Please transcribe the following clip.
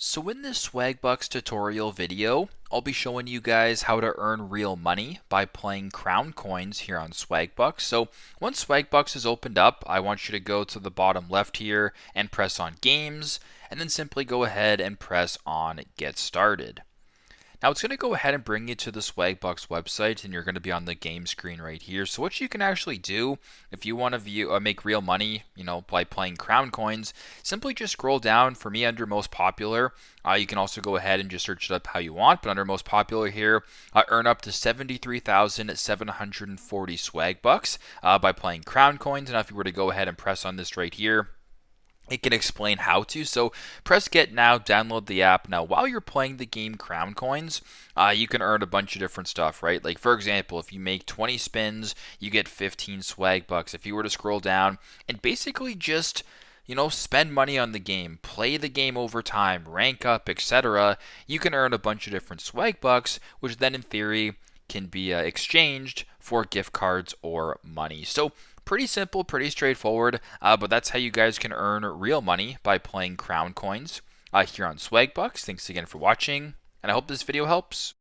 So in this Swagbucks tutorial video, I'll be showing you guys how to earn real money by playing crown coins here on Swagbucks. So once Swagbucks is opened up, I want you to go to the bottom left here and press on games, and then simply go ahead and press on get started. Now it's going to go ahead and bring you to the Swagbucks website, and you're going to be on the game screen right here. So what you can actually do if you want to make real money, by playing crown coins, simply just scroll down. For me, under most popular, you can also go ahead and just search it up how you want. But under most popular here, earn up to 73,740 Swagbucks by playing crown coins. Now if you were to go ahead and press on this right here, it can explain how to. So press get now, download the app. Now while you're playing the game Crown Coins, you can earn a bunch of different stuff, right? Like for example, if you make 20 spins, you get 15 swag bucks. If you were to scroll down and basically just spend money on the game, play the game over time, rank up, etc., you can earn a bunch of different swag bucks, which then in theory can be exchanged for gift cards or money. So pretty simple, pretty straightforward, but that's how you guys can earn real money by playing crown coins here on Swagbucks. Thanks again for watching, and I hope this video helps.